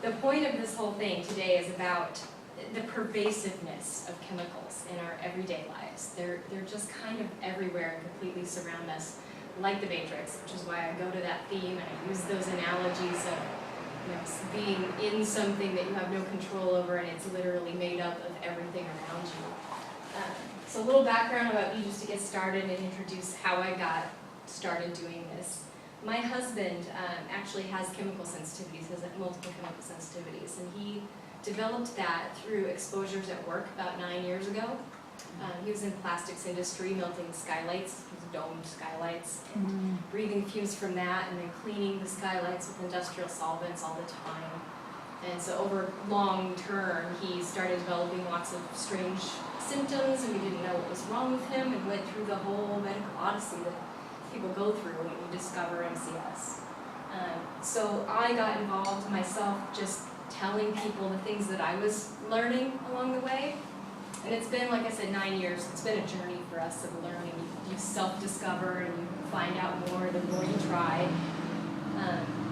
the point of this whole thing today is about the pervasiveness of chemicals in our everyday lives. They're just kind of everywhere and completely surround us, like the Matrix, which is why I go to that theme and I use those analogies of being in something that you have no control over and it's literally made up of everything around you. So a little background about me just to get started and introduce how I got started doing this. My husband actually has chemical sensitivities, has multiple chemical sensitivities, and he developed that through exposures at work about 9 years ago. He was in the plastics industry, melting skylights, domed skylights, and breathing fumes from that, and then cleaning the skylights with industrial solvents all the time. And so over long term, he started developing lots of strange symptoms, and we didn't know what was wrong with him, and went through the whole medical odyssey that people go through when you discover MCS. So I got involved myself just telling people the things that I was learning along the way. And it's been, like I said, 9 years. It's been a journey for us of learning. You self-discover and you find out more the more you try.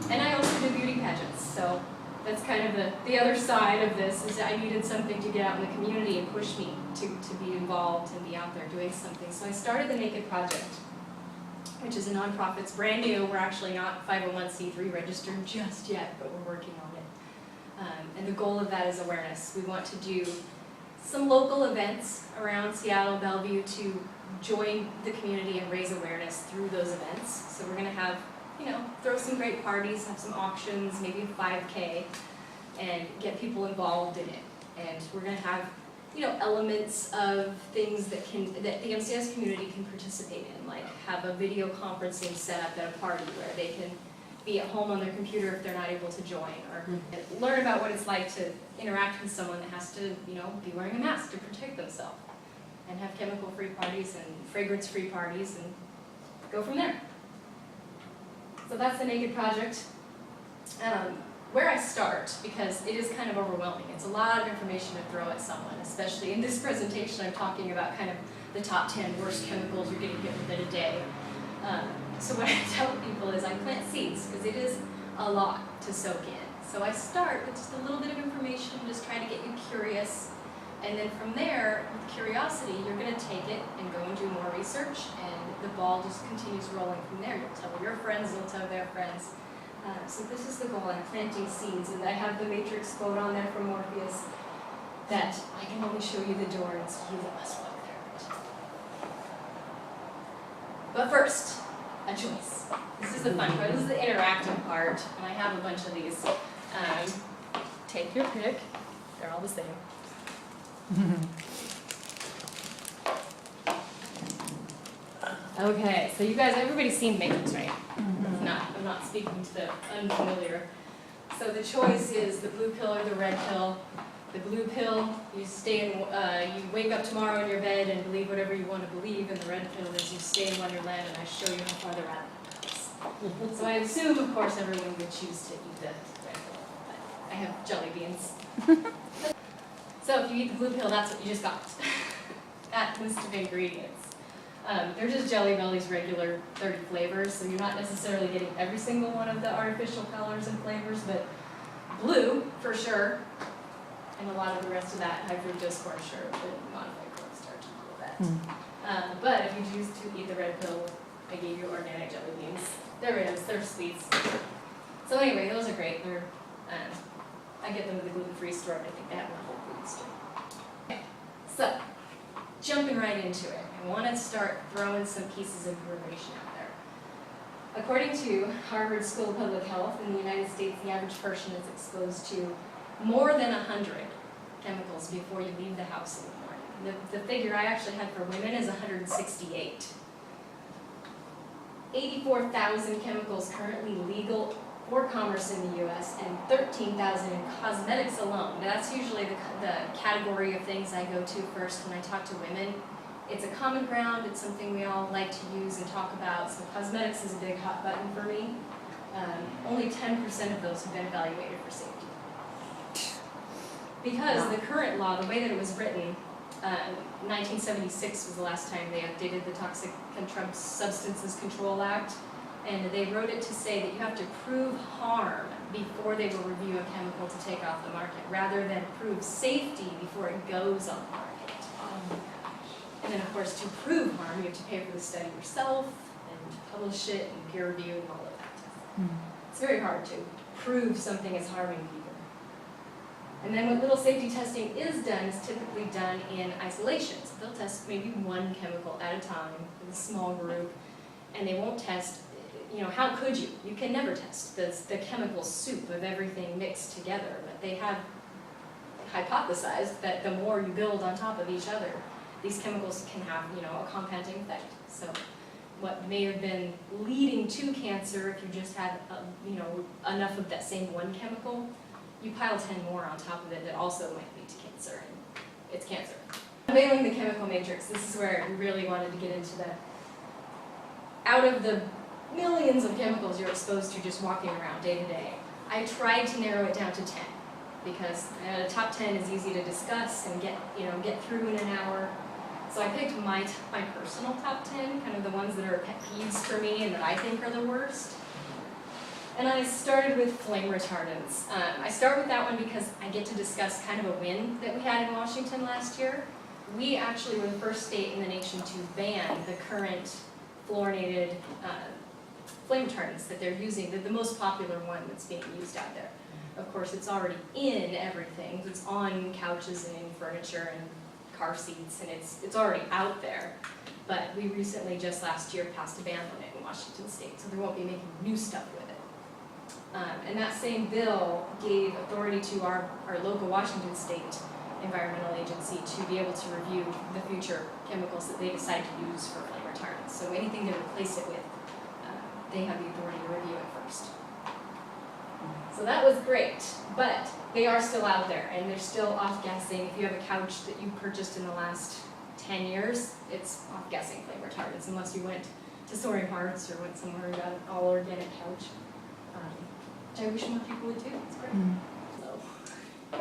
And I also do beauty pageants, so that's kind of the other side of this, is that I needed something to get out in the community and push me to be involved and be out there doing something. So I started the Naked Project, which is a nonprofit. It's brand new. We're actually not 501c3 registered just yet, but we're working on it. And the goal of that is awareness. We want to do some local events around Seattle, Bellevue to join the community and raise awareness through those events. So we're going to have, throw some great parties, have some auctions, maybe a 5K, and get people involved in it. And we're going to have, elements of things that the MCS community can participate in, like have a video conferencing set up at a party where they can be at home on their computer if they're not able to join, or learn about what it's like to interact with someone that has to, be wearing a mask to protect themselves, and have chemical-free parties and fragrance-free parties, and go from there. So that's the Naked Project. Where I start, because it is kind of overwhelming. It's a lot of information to throw at someone, especially in this presentation. I'm talking about kind of the top 10 worst chemicals you're getting hit with in a day. So what I tell people is I plant seeds, because it is a lot to soak in. So I start with just a little bit of information, just trying to get you curious. And then from there, with curiosity, you're going to take it and go and do more research, and the ball just continues rolling from there. You'll tell your friends, you'll tell their friends. So this is the goal. I'm planting seeds, and I have the Matrix quote on there from Morpheus that I can only show you the door, and it's you that must walk through it. But first, a choice. This is the fun part. This is the interactive part, and I have a bunch of these. Take your pick. They're all the same. Okay, so you guys, everybody's seen Matrix, right? I'm not speaking to the unfamiliar. So the choice is the blue pill or the red pill. The blue pill, you wake up tomorrow in your bed and believe whatever you want to believe, and the red pill is you stay in Wonderland and I show you how far the rabbit goes. So I assume, of course, everyone would choose to eat the red pill, but I have jelly beans. So if you eat the blue pill, that's what you just got. That list of ingredients. They're just Jelly Belly's regular 30 flavors, so you're not necessarily getting every single one of the artificial colors and flavors, but blue, for sure, and a lot of the rest of that, high fructose corn syrup and modified cornstarch and all of that. But if you choose to eat the red pill, I gave you organic jelly beans. There it is, they're sweets. So anyway, those are great. They're, I get them at the gluten-free store, but I think they have them at Whole Foods too. Okay, so jumping right into it. I want to start throwing some pieces of information out there. According to Harvard School of Public Health, in the United States, the average person is exposed to more than 100 chemicals before you leave the house in the morning. The figure I actually had for women is 168. 84,000 chemicals currently legal for commerce in the U.S. and 13,000 in cosmetics alone. Now, that's usually the category of things I go to first when I talk to women. It's a common ground, it's something we all like to use and talk about, so cosmetics is a big hot button for me. Only 10% of those have been evaluated for safety. Because the current law, the way that it was written, 1976 was the last time they updated the Toxic Substances Control Act. And they wrote it to say that you have to prove harm before they will review a chemical to take off the market, rather than prove safety before it goes on the market. Oh my gosh. And then, of course, to prove harm, you have to pay for the study yourself, and publish it, and peer review, and all of that. It's very hard to prove something is harming people. And then what little safety testing is done is typically done in isolation. So they'll test maybe one chemical at a time in a small group, and they won't test, you know, how could you? You can never test the chemical soup of everything mixed together, but they have hypothesized that the more you build on top of each other, these chemicals can have, you know, a compounding effect. So what may have been leading to cancer, if you just had, you know, enough of that same one chemical, you pile 10 more on top of it that also might lead to cancer, and it's cancer. Unveiling the chemical matrix, this is where we really wanted to get into that. Out of the millions of chemicals you're exposed to just walking around day to day, I tried to narrow it down to 10, because a top 10 is easy to discuss and get through in an hour. So I picked my personal top 10, kind of the ones that are pet peeves for me and that I think are the worst. And I started with flame retardants. I start with that one because I get to discuss kind of a win that we had in Washington last year. We actually were the first state in the nation to ban the current fluorinated flame retardants that they're using, the most popular one that's being used out there. Of course, it's already in everything. It's on couches and in furniture and car seats, and it's already out there. But we recently, just last year, passed a ban on it in Washington State, so they won't be making new stuff with it. And that same bill gave authority to our local Washington State environmental agency to be able to review the future chemicals that they decide to use for flame retardants. So anything to replace it with, they have the authority to review it first. So that was great, but they are still out there, and they're still off-gassing. If you have a couch that you purchased in the last 10 years, it's off-gassing flame retardants, unless you went to Soaring Hearts or went somewhere and got an all-organic couch. Which I wish more people would do. It's great. So.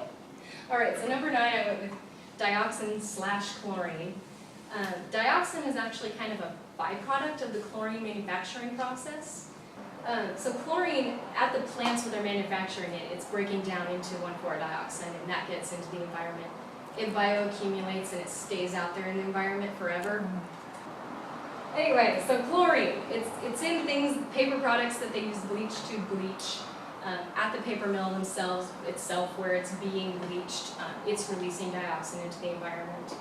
All right, so number 9, I went with dioxin/chlorine. Dioxin is actually kind of a byproduct of the chlorine manufacturing process. So chlorine, at the plants where they're manufacturing it, it's breaking down into 1,4-dioxin, and that gets into the environment. It bioaccumulates and it stays out there in the environment forever. Anyway, so chlorine, it's in things, paper products that they use bleach to bleach. At the paper mill itself, where it's being bleached, it's releasing dioxin into the environment.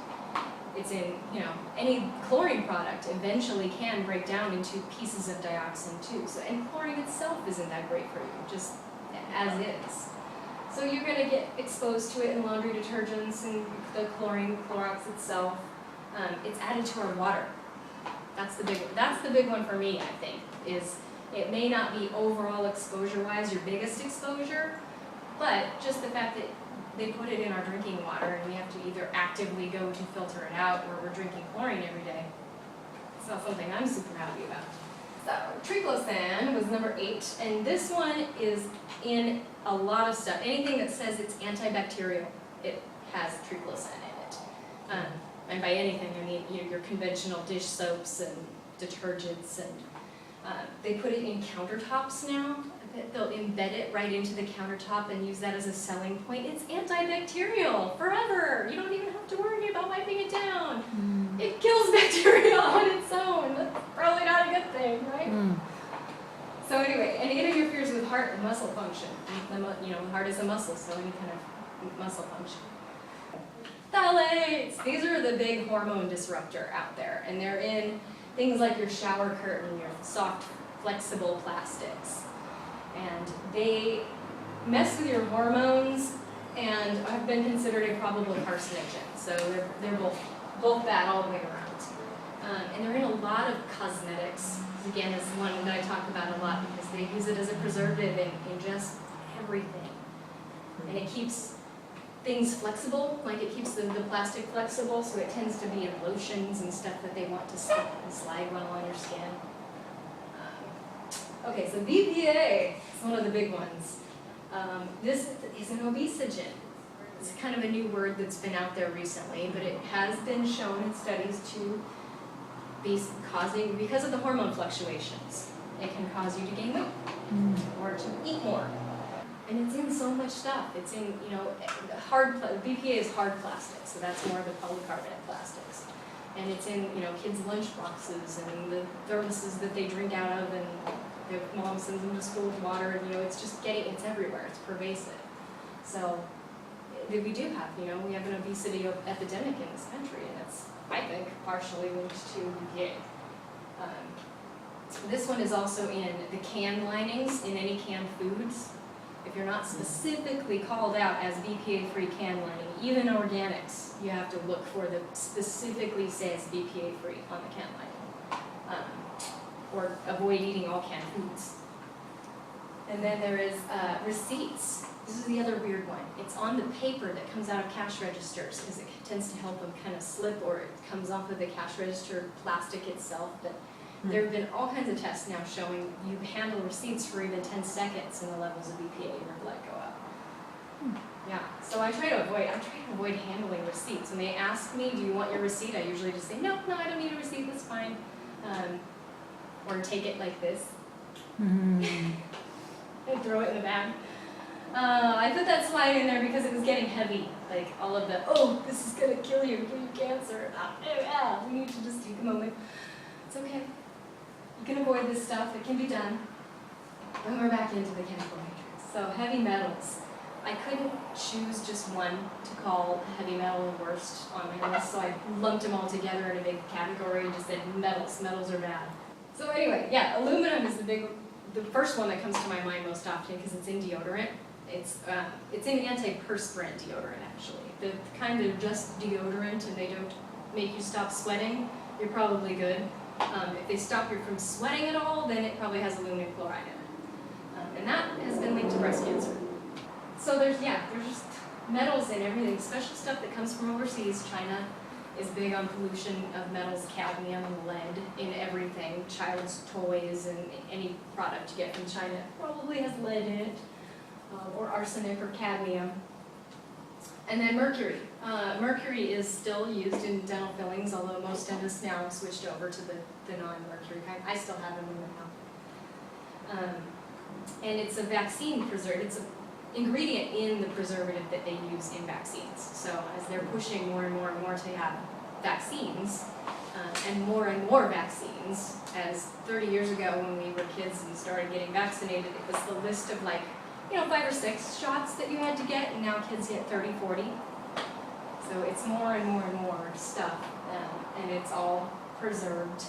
It's in, you know, any chlorine product eventually can break down into pieces of dioxin too. So, and chlorine itself isn't that great for you, just as is. So you're going to get exposed to it in laundry detergents and the chlorine, Clorox itself. It's added to our water. That's the big one for me, I think, is it may not be overall exposure-wise your biggest exposure, but just the fact that they put it in our drinking water and we have to either actively go to filter it out or we're drinking chlorine every day. It's not something I'm super happy about. So triclosan was number 8, and this one is in a lot of stuff. Anything that says it's antibacterial, it has triclosan in it. And by anything, I mean your conventional dish soaps and detergents, and they put it in countertops now. They'll embed it right into the countertop and use that as a selling point. It's antibacterial forever. You don't even have to worry about wiping it down. It kills bacteria on its own. That's probably not a good thing, right? So anyway, and it interferes with heart and muscle function. The heart is a muscle, so any kind of muscle function. Phthalates! These are the big hormone disruptor out there, and they're in things like your shower curtain, your soft, flexible plastics. And they mess with your hormones and have been considered a probable carcinogen. So they're both bad all the way around. And they're in a lot of cosmetics. Again, it's one that I talk about a lot because they use it as a preservative in just everything. And it keeps things flexible, like it keeps the plastic flexible, so it tends to be in lotions and stuff that they want to slip and slide well on your skin. Okay, so BPA is one of the big ones. This is an obesogen. It's kind of a new word that's been out there recently, but it has been shown in studies to be causing, because of the hormone fluctuations, It can cause you to gain weight or to eat more. And it's in so much stuff. It's in, BPA is hard plastic, so that's more of the polycarbonate plastics. And it's in, kids' lunch boxes and the thermoses that they drink out of, and their mom sends them to school with water, and it's just it's everywhere, it's pervasive. So we do have, we have an obesity epidemic in this country, and it's, I think, partially linked to BPA. This one is also in the can linings in any canned foods. If you're not specifically called out as BPA-free can lining, even organics, you have to look for the specifically says BPA-free on the can lining. Or avoid eating all canned foods. And then there is receipts. This is the other weird one. It's on the paper that comes out of cash registers because it tends to help them kind of slip, or it comes off of the cash register plastic itself. But there have been all kinds of tests now showing you handle receipts for even 10 seconds and the levels of BPA in your blood go up. Yeah, so I try to avoid handling receipts. When they ask me, do you want your receipt? I usually just say, no, I don't need a receipt, that's fine. Or take it like this. And throw it in the bag. I put that slide in there because it was getting heavy. Like all of the, this is gonna kill you, give you cancer. We need to just take a moment. It's okay. You can avoid this stuff, it can be done. And we're back into the chemical matrix. So heavy metals. I couldn't choose just one to call heavy metal the worst on my list, so I lumped them all together in a big category and just said metals. Metals are bad. So anyway, yeah, aluminum is the first one that comes to my mind most often because it's in deodorant. It's in antiperspirant deodorant, actually. The kind of just deodorant and they don't make you stop sweating, you're probably good. If they stop you from sweating at all, then it probably has aluminum chloride in it. And that has been linked to breast cancer. So there's just metals in everything, special stuff that comes from overseas. China is big on pollution of metals, cadmium and lead in everything. Child's toys and any product you get from China probably has lead in it, or arsenic or cadmium. And then mercury. Mercury is still used in dental fillings, although most dentists now have switched over to the non-mercury kind. I still have them in the mouth. And it's a vaccine preservative. It's an ingredient in the preservative that they use in vaccines. So as they're pushing more and more and more to have vaccines, and more vaccines, as 30 years ago when we were kids and started getting vaccinated, it was the list of 5 or 6 shots that you had to get, and now kids get 30, 40. So it's more and more and more stuff, and it's all preserved.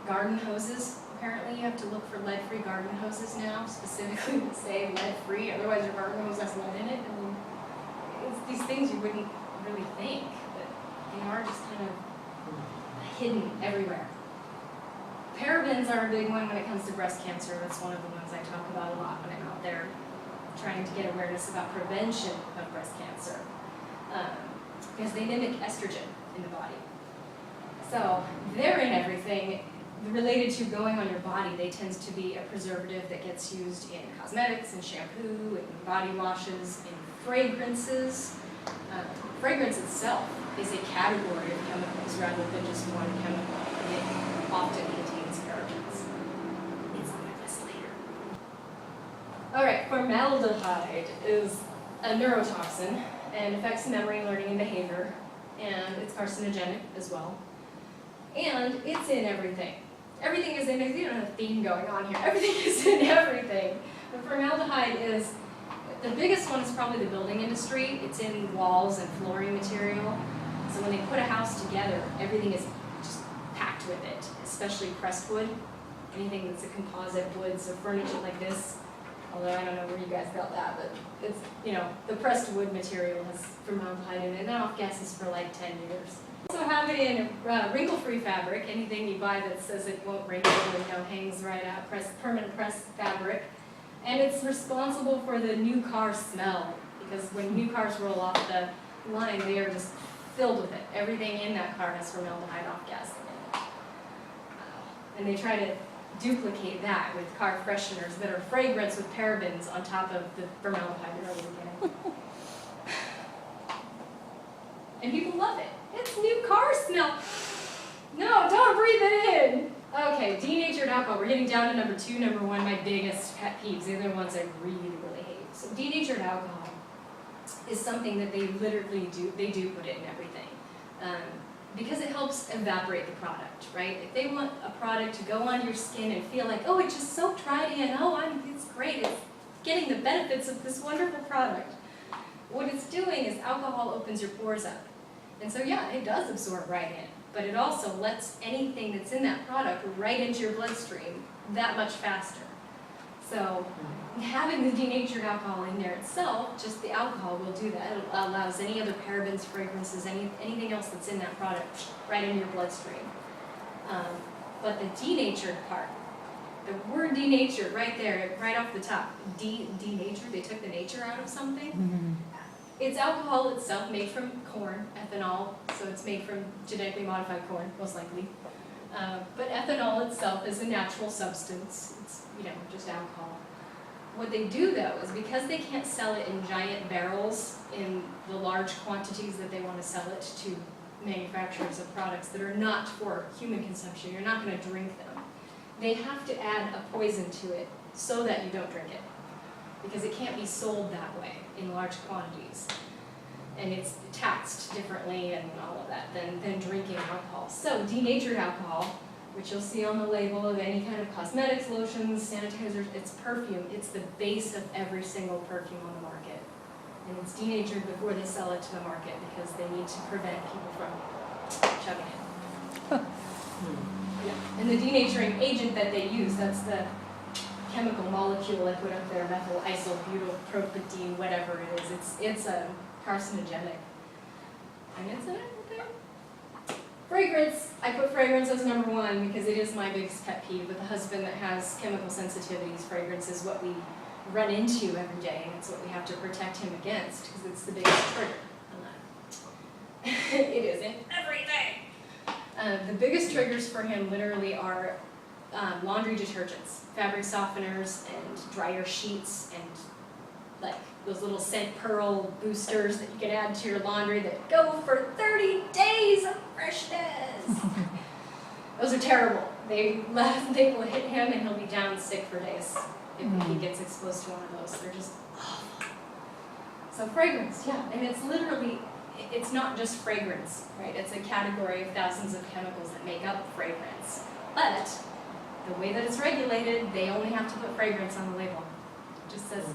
Garden hoses, apparently you have to look for lead-free garden hoses now, specifically that say lead-free, otherwise your garden hose has lead in it. I mean, it's these things you wouldn't really think, but they are just kind of hidden everywhere. Parabens are a big one when it comes to breast cancer. That's one of the ones I talk about a lot when I'm out there trying to get awareness about prevention of breast cancer, because they mimic estrogen in the body. So they're in everything. Related to going on your body, they tend to be a preservative that gets used in cosmetics and shampoo and body washes, in fragrances. Fragrance itself is a category of chemicals rather than just one chemical. It often contains parabens. It's on my list later. All right, formaldehyde is a neurotoxin and affects memory, learning, and behavior, and it's carcinogenic as well. And it's in everything. Everything is in, you don't have a theme going on here. Everything is in everything. But formaldehyde is, the biggest one is probably the building industry. It's in walls and flooring material. So when they put a house together, everything is just packed with it, especially pressed wood. Anything that's a composite wood, so furniture like this. Although I don't know where you guys got that, but it's, the pressed wood material has formaldehyde in it, and that off-gases for 10 years. Also have it in wrinkle-free fabric, anything you buy that says it won't wrinkle and hangs right out, permanent press fabric. And it's responsible for the new car smell, because when new cars roll off the line, they are just filled with it. Everything in that car has formaldehyde off-gassing in it. And they try to duplicate that with car fresheners that are fragrance with parabens on top of the formaldehyde you're already getting. And people love it. It's new car smell. No, don't breathe it in. Okay, denatured alcohol. We're getting down to number 2, number 1, my biggest pet peeves. The other ones I really, really hate. So denatured alcohol is something that they literally do. They do put it in everything because it helps evaporate the product, right? If they want a product to go on your skin and feel like, oh, it just soaked right in. Oh, it's great. It's getting the benefits of this wonderful product. What it's doing is alcohol opens your pores up. And so yeah, it does absorb right in, but it also lets anything that's in that product right into your bloodstream that much faster. So having the denatured alcohol in there itself, just the alcohol will do that. It allows any other parabens, fragrances, anything else that's in that product right into your bloodstream. But the denatured part, the word denatured right there, right off the top, denatured, they took the nature out of something. Mm-hmm. It's alcohol itself made from corn, ethanol, so it's made from genetically modified corn, most likely. But ethanol itself is a natural substance. It's, just alcohol. What they do though is because they can't sell it in giant barrels in the large quantities that they want to sell it to manufacturers of products that are not for human consumption, you're not going to drink them. They have to add a poison to it so that you don't drink it, because it can't be sold that way in large quantities. And it's taxed differently and all of that than drinking alcohol. So denatured alcohol, which you'll see on the label of any kind of cosmetics, lotions, sanitizers, it's perfume. It's the base of every single perfume on the market. And it's denatured before they sell it to the market because they need to prevent people from chugging it. Yeah. And the denaturing agent that they use, that's the chemical molecule I put up there, methyl isobutylpropylene, whatever it is. It's a carcinogenic. And it's in everything. Fragrance. I put fragrance as number 1 because it is my biggest pet peeve. With a husband that has chemical sensitivities, fragrance is what we run into every day, and it's what we have to protect him against because it's the biggest trigger on that. It is in everything. The biggest triggers for him literally are laundry detergents, fabric softeners, and dryer sheets, and like those little scent pearl boosters that you can add to your laundry that go for 30 days of freshness. Those are terrible. They will hit him and he'll be down sick for days if he gets exposed to one of those. They're just awful. So fragrance, yeah, and it's literally, it's not just fragrance, right? It's a category of thousands of chemicals that make up fragrance. But the way that it's regulated, they only have to put fragrance on the label. It just says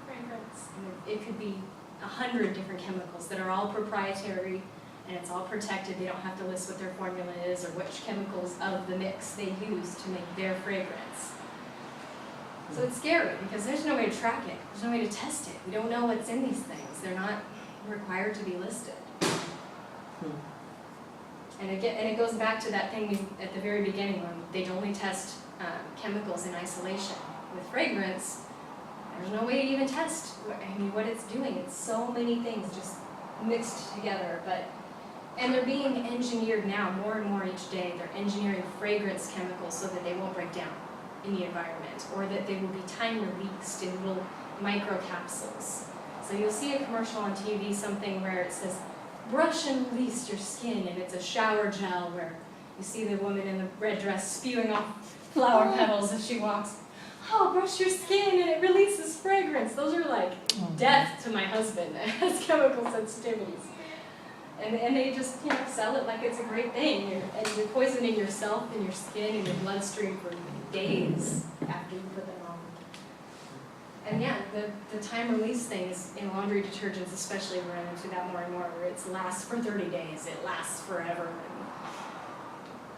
fragrance. And it could be 100 different chemicals that are all proprietary, and it's all protected. They don't have to list what their formula is or which chemicals of the mix they use to make their fragrance. So it's scary because there's no way to track it. There's no way to test it. We don't know what's in these things. They're not required to be listed. And it goes back to that thing at the very beginning when they'd only test chemicals in isolation. With fragrance, there's no way to even test what it's doing. It's so many things just mixed together. And they're being engineered now more and more each day. They're engineering fragrance chemicals so that they won't break down in the environment, or that they will be time released in little microcapsules. So you'll see a commercial on TV, something where it says, brush and release your skin, and it's a shower gel where you see the woman in the red dress spewing off flower petals as she walks. Oh, brush your skin and it releases fragrance. Those are like death to my husband that has chemical sensitivities. And they just sell it like it's a great thing. And you're poisoning yourself and your skin and your bloodstream for days after you put them on. And yeah, the time release things in laundry detergents especially, we're into that more and more, where it lasts for 30 days, it lasts forever.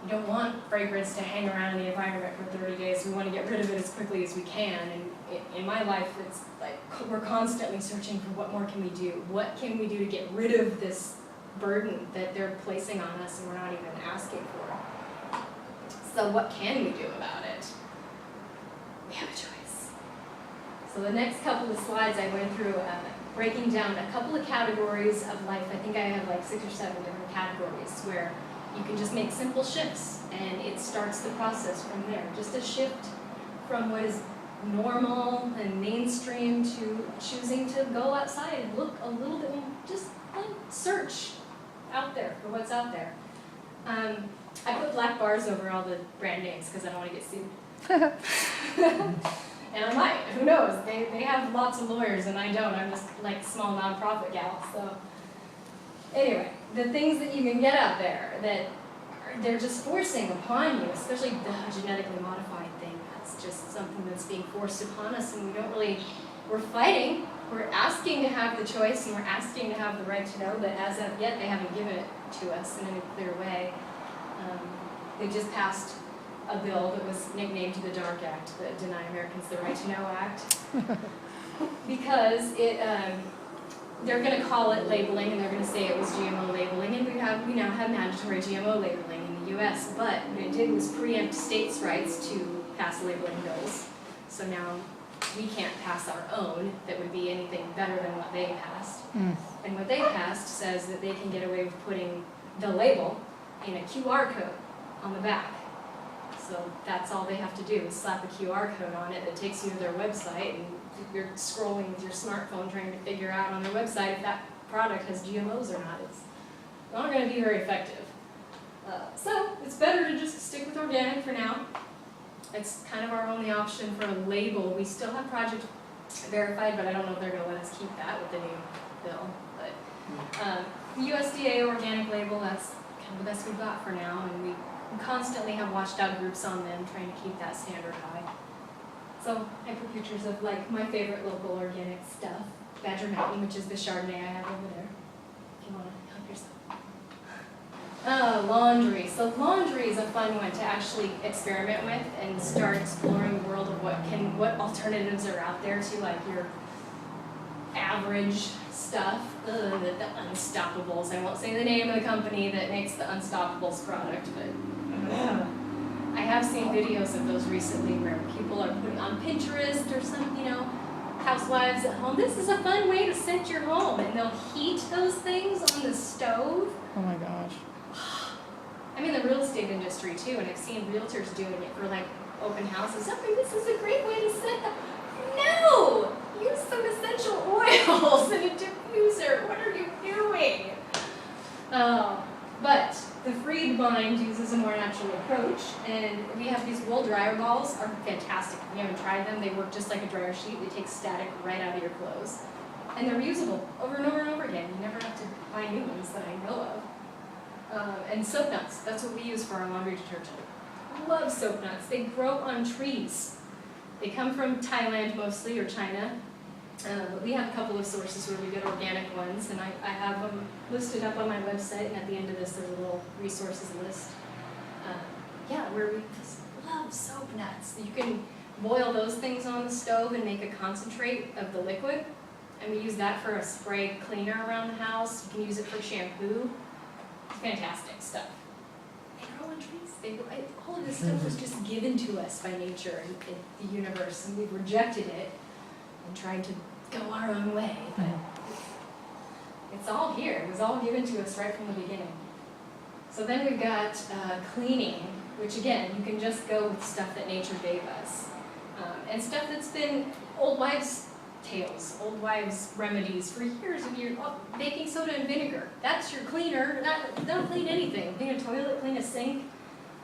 You don't want fragrance to hang around in the environment for 30 days. We want to get rid of it as quickly as we can. And in my life, it's like we're constantly searching for what more can we do? What can we do to get rid of this burden that they're placing on us and we're not even asking for? So what can we do about it? We have a choice. So the next couple of slides I went through breaking down a couple of categories of life. I think I have like 6 or 7 different categories where you can just make simple shifts and it starts the process from there. Just a shift from what is normal and mainstream to choosing to go outside and look a little bit more, just search out there for what's out there. I put black bars over all the brand names because I don't want to get sued. And I might, who knows? They have lots of lawyers and I don't. I'm just like a small nonprofit gal. So anyway, the things that you can get out there that they're just forcing upon you, especially the genetically modified thing, that's just something that's being forced upon us, and we don't really, we're fighting. We're asking to have the choice and we're asking to have the right to know, but as of yet they haven't given it to us in a clear way. They just passed a bill that was nicknamed the DARK Act, the Deny Americans the Right to Know Act, because they're going to call it labeling and they're going to say it was GMO labeling, and we now have mandatory GMO labeling in the U.S., but what it did was preempt states' rights to pass labeling bills. So now we can't pass our own that would be anything better than what they passed. And what they passed says that they can get away with putting the label in a QR code on the back. So that's all they have to do is slap a QR code on it that takes you to their website, and you're scrolling with your smartphone trying to figure out on their website if that product has GMOs or not. It's not going to be very effective. So it's better to just stick with organic for now. It's kind of our only option for a label. We still have Project Verified, but I don't know if they're going to let us keep that with the new bill. But USDA organic label, that's kind of the best we've got for now, and we constantly have watchdog groups on them trying to keep that standard high. So I put pictures of like my favorite local organic stuff, Badger Mountain, which is the Chardonnay I have over there, if you want to help yourself. Laundry. So laundry is a fun one to actually experiment with and start exploring the world of what alternatives are out there to like your average stuff. The Unstoppables. I won't say the name of the company that makes the Unstoppables product, but I have seen videos of those recently where people are putting on Pinterest or some, housewives at home. This is a fun way to scent your home, and they'll heat those things on the stove. Oh my gosh. I'm in the real estate industry too, and I've seen realtors doing it for like open houses. I mean, this is a great way to scent them. No! Use some essential oils and a diffuser. What are you doing? But the Freed Mind uses a more natural approach, and we have these wool dryer balls, are fantastic. If you haven't tried them, they work just like a dryer sheet. They take static right out of your clothes. And they're reusable over and over and over again. You never have to buy new ones that I know of. And soap nuts, that's what we use for our laundry detergent. I love soap nuts. They grow on trees. They come from Thailand mostly, or China. But we have a couple of sources where we get organic ones, and I have them listed up on my website, and at the end of this there's a little resources list. Where we just love soap nuts. You can boil those things on the stove and make a concentrate of the liquid, and we use that for a spray cleaner around the house. You can use it for shampoo. It's fantastic stuff. They grow on trees. All of this stuff was just given to us by nature and the universe, and we've rejected it and tried to go our own way, but it's all here. It was all given to us right from the beginning. So then we've got cleaning, which again, you can just go with stuff that nature gave us. And stuff that's been old wives' tales, old wives' remedies for years and years. Oh, baking soda and vinegar, that's your cleaner. Don't clean anything. Clean a toilet, clean a sink.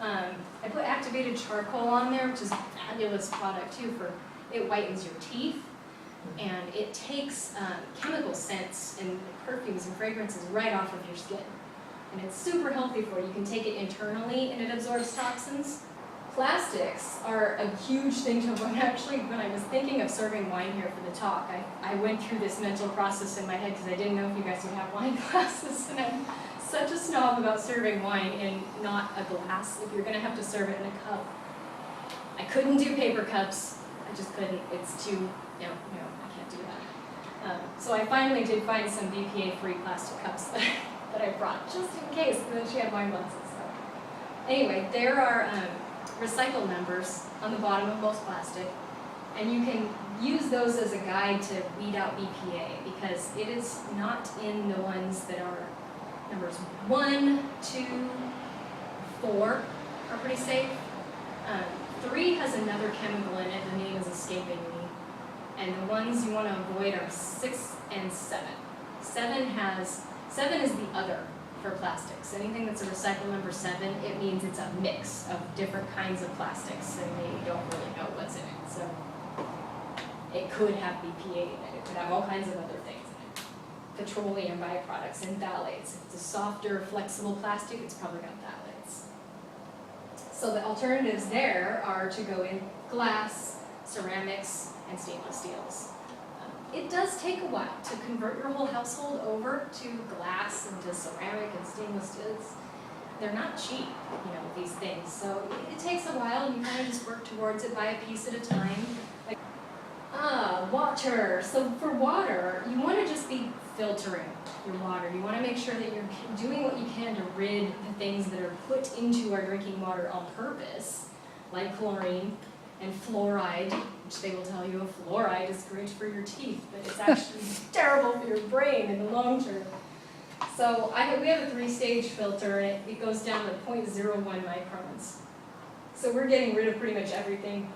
I put activated charcoal on there, which is a fabulous product too, it whitens your teeth. And it takes chemical scents and perfumes and fragrances right off of your skin. And it's super healthy for you. You can take it internally and it absorbs toxins. Plastics are a huge thing to avoid. Actually, when I was thinking of serving wine here for the talk, I went through this mental process in my head because I didn't know if you guys would have wine glasses. And I'm such a snob about serving wine in not a glass. If you're going to have to serve it in a cup. I couldn't do paper cups. I just couldn't. It's too... No, I can't do that. So I finally did find some BPA-free plastic cups that I brought, just in case, and then she had wine glasses. So. Anyway, there are recycle numbers on the bottom of most plastic, and you can use those as a guide to weed out BPA, because it is not in the ones that are numbers 1, 2, 4 are pretty safe. 3 has another chemical in it, the name is escaping me. And the ones you want to avoid are 6 and 7. 7 is the other for plastics. Anything that's a recycle number 7, it means it's a mix of different kinds of plastics, and they don't really know what's in it. So it could have BPA in it, it could have all kinds of other things in it. Petroleum byproducts and phthalates. If it's a softer, flexible plastic, it's probably got phthalates. So the alternatives there are to go in glass, ceramics, and stainless steels. It does take a while to convert your whole household over to glass and to ceramic and stainless steels. They're not cheap, these things. So it takes a while, and you kind of just work towards it by a piece at a time. Water. So for water, you want to just be filtering your water. You want to make sure that you're doing what you can to rid the things that are put into our drinking water on purpose, like chlorine and fluoride, which they will tell you fluoride is great for your teeth, but it's actually terrible for your brain in the long term. So we have a 3-stage filter, and it goes down to 0.01 microns. So we're getting rid of pretty much everything.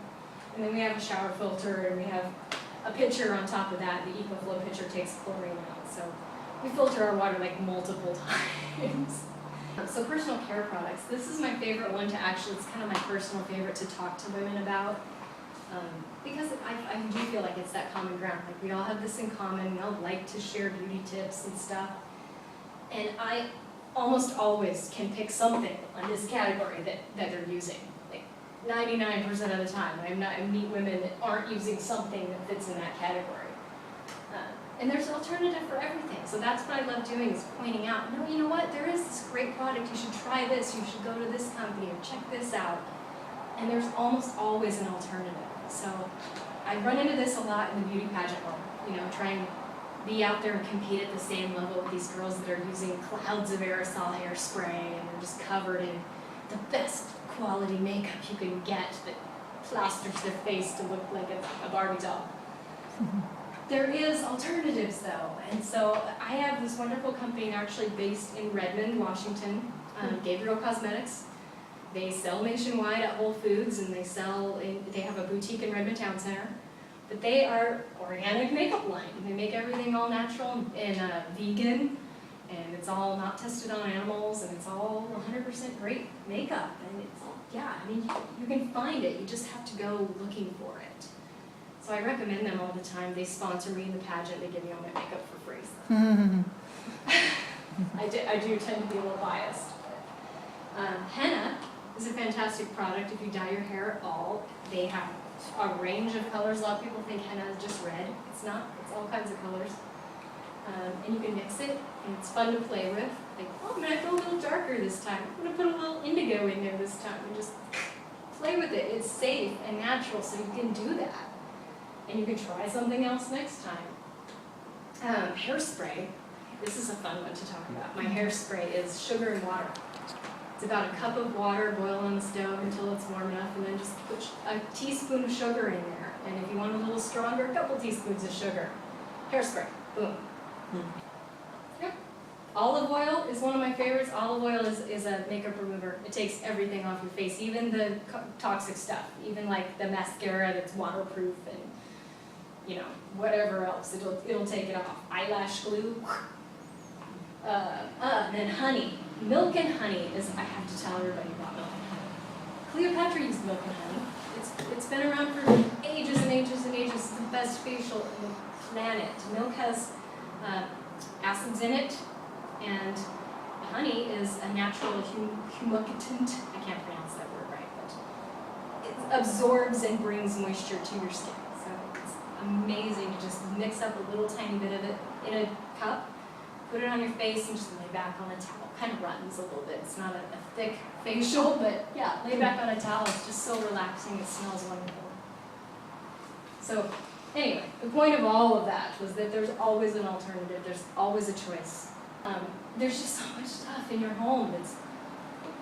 And then we have a shower filter, and we have a pitcher on top of that. The EcoFlow pitcher takes chlorine out. So we filter our water like multiple times. So personal care products. This is my favorite one to actually, it's kind of my personal favorite to talk to women about. Because I do feel like it's that common ground. Like, we all have this in common. We all like to share beauty tips and stuff. And I almost always can pick something on this category that they're using. 99% of the time, I meet women that aren't using something that fits in that category. And there's an alternative for everything. So that's what I love doing, is pointing out, no, you know what, there is this great product, you should try this, you should go to this company or check this out. And there's almost always an alternative. So I run into this a lot in the beauty pageant world, trying to be out there and compete at the same level with these girls that are using clouds of aerosol hairspray, and they're just covered in the best quality makeup you can get that plasters their face to look like a Barbie doll. There is alternatives though, and so I have this wonderful company actually based in Redmond, Washington, Gabriel Cosmetics. They sell nationwide at Whole Foods, and they have a boutique in Redmond Town Center. But they are organic makeup line. They make everything all natural and vegan, and it's all not tested on animals, and it's all 100% great makeup. And you can find it. You just have to go looking for it. So I recommend them all the time. They sponsor me in the pageant. They give me all my makeup for free. So. I do tend to be a little biased. Henna is a fantastic product if you dye your hair at all. They have a range of colors. A lot of people think henna is just red. It's not. It's all kinds of colors. And you can mix it, and it's fun to play with. Like, I'm going to go a little darker this time. I'm going to put a little indigo in there this time, and just play with it. It's safe and natural, so you can do that. And you can try something else next time. Hairspray. This is a fun one to talk about. My hairspray is sugar and water. It's about a cup of water, boil on the stove until it's warm enough, and then just put a teaspoon of sugar in there. And if you want a little stronger, a couple teaspoons of sugar. Hairspray. Boom. Yep. Olive oil is one of my favorites. Olive oil is a makeup remover. It takes everything off your face, even the toxic stuff, even like the mascara that's waterproof and whatever else. It'll take it off. Eyelash glue. And then honey. Milk and honey is, I have to tell everybody about milk and honey. Cleopatra used milk and honey. It's been around for ages and ages and ages. It's the best facial on the planet. Milk has acids in it, and honey is a natural humectant. I can't pronounce that word right, but it absorbs and brings moisture to your skin. So it's amazing to just mix up a little tiny bit of it in a cup, put it on your face, and just lay back on a towel. Kind of runs a little bit. It's not a thick facial, but yeah, lay back on a towel. It's just so relaxing. It smells wonderful. So anyway, the point of all of that was that there's always an alternative. There's always a choice. There's just so much stuff in your home that's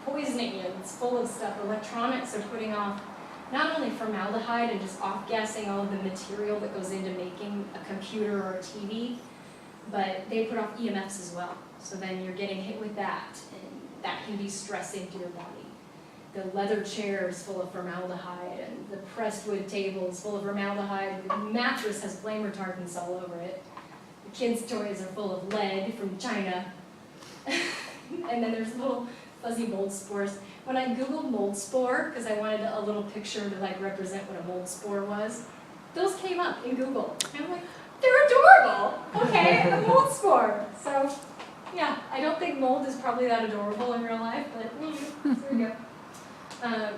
poisoning you. It's full of stuff. Electronics are putting off not only formaldehyde and just off-gassing all of the material that goes into making a computer or a TV, but they put off EMFs as well. So then you're getting hit with that, and that can be stressing to your body. The leather chair is full of formaldehyde, and the pressed wood table is full of formaldehyde. The mattress has flame retardants all over it. The kids' toys are full of lead from China. and then there's little fuzzy mold spores. When I Googled mold spore, because I wanted a little picture to like represent what a mold spore was, those came up in Google. And I'm like, they're adorable. Okay, a mold spore. So yeah, I don't think mold is probably that adorable in real life, but there we go.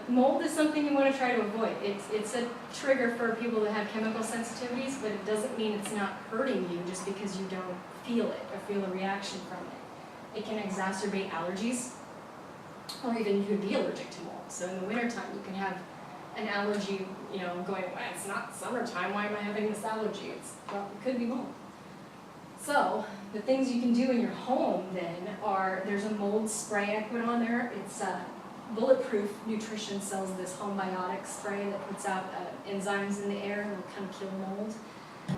Mold is something you want to try to avoid. It's a trigger for people that have chemical sensitivities, but it doesn't mean it's not hurting you just because you don't feel it or feel a reaction from it. It can exacerbate allergies, or even you could be allergic to mold. So in the wintertime, you can have an allergy, going, well, it's not summertime, why am I having this allergy? Well, it could be mold. So the things you can do in your home then are, there's a mold spray I put on there. It's Bulletproof Nutrition sells this homebiotic spray that puts out enzymes in the air and will kind of kill mold.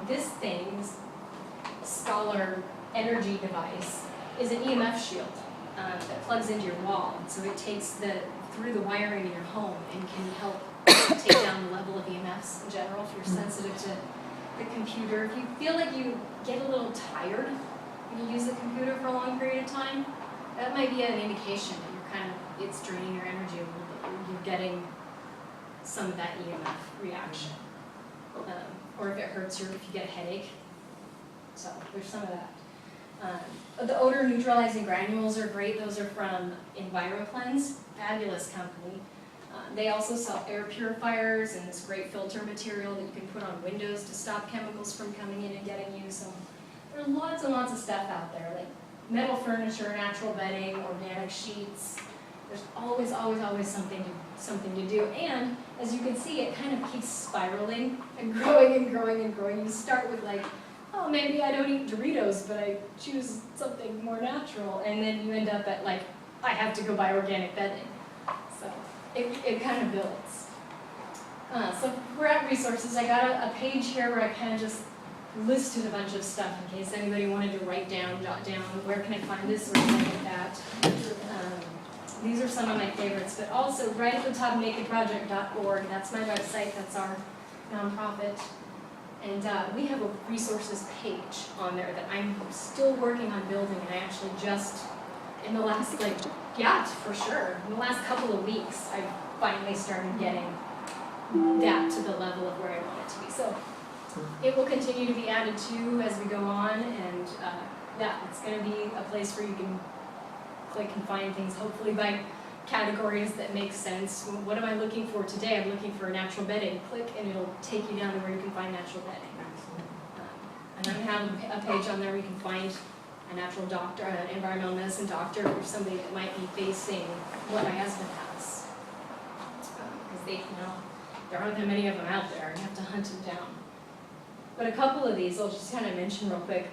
This thing, this Scholar energy device, is an EMF shield that plugs into your wall. So it takes through the wiring in your home and can help take down the level of EMFs in general if you're sensitive to the computer. If you feel like you get a little tired when you use the computer for a long period of time, that might be an indication that it's draining your energy a little bit. You're getting some of that EMF reaction. Or if it hurts you, if you get a headache. So there's some of that. The odor neutralizing granules are great. Those are from EnviroCleanse, fabulous company. They also sell air purifiers and this great filter material that you can put on windows to stop chemicals from coming in and getting you. So there's lots and lots of stuff out there, like metal furniture, natural bedding, organic sheets. There's always, always, always something to do. And as you can see, it kind of keeps spiraling and growing and growing and growing. You start with like, oh, maybe I don't eat Doritos, but I choose something more natural. And then you end up at like, I have to go buy organic bedding. So it kind of builds. So we're at resources. I got a page here where I kind of just listed a bunch of stuff in case anybody wanted to jot down, where can I find this or something like that. These are some of my favorites, but also right at the top, nakedproject.org. That's my website. That's our nonprofit. And we have a resources page on there that I'm still working on building. And I actually just, in the last, for sure, in the last couple of weeks, I finally started getting that to the level of where I want it to be. So it will continue to be added to as we go on. And it's going to be a place where you can click and find things, hopefully by categories that make sense. What am I looking for today? I'm looking for natural bedding. Click and it'll take you down to where you can find natural bedding. And I'm going to have a page on there where you can find a natural doctor, an environmental medicine doctor, or somebody that might be facing what my husband has. Because there aren't that many of them out there, and you have to hunt them down. But a couple of these I'll just kind of mention real quick.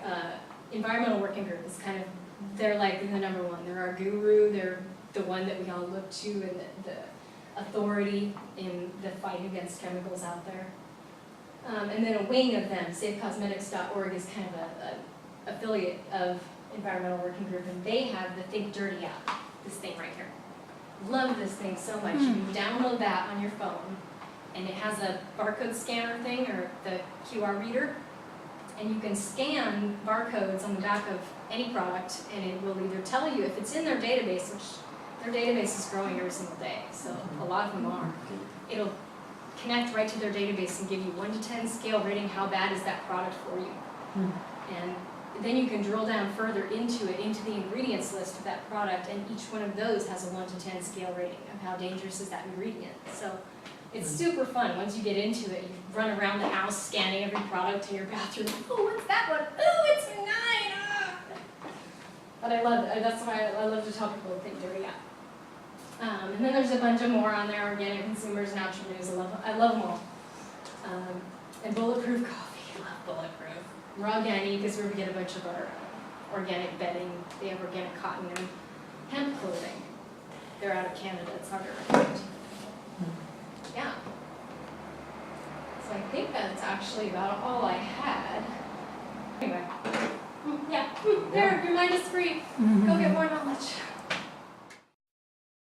Environmental Working Group is kind of, they're like the number one. They're our guru. They're the one that we all look to and the authority in the fight against chemicals out there. And then a wing of them, safecosmetics.org, is kind of an affiliate of Environmental Working Group, and they have the Think Dirty app, this thing right here. Love this thing so much. You can download that on your phone, and it has a barcode scanner thing, or the QR reader, and you can scan barcodes on the back of any product, and it will either tell you if it's in their database, which their database is growing every single day, so a lot of them are. It'll connect right to their database and give you 1 to 10 scale rating, how bad is that product for you. And then you can drill down further into it, into the ingredients list of that product, and each one of those has a 1 to 10 scale rating of how dangerous is that ingredient. So it's super fun. Once you get into it, you run around the house scanning every product in your bathroom. Oh, what's that one? Oh, it's a 9! Ah. But I love it. That's why I love to tell people to Think Dirty app. And then there's a bunch of more on there, Organic Consumers, Natural News. I love them all. And Bulletproof Coffee. I love Bulletproof. Raw Organic is where we get a bunch of our organic bedding. They have organic cotton and hemp clothing. They're out of Canada. It's harder to find. Yeah. So I think that's actually about all I had. Anyway. Yeah. There, your mind is free. Go get more knowledge.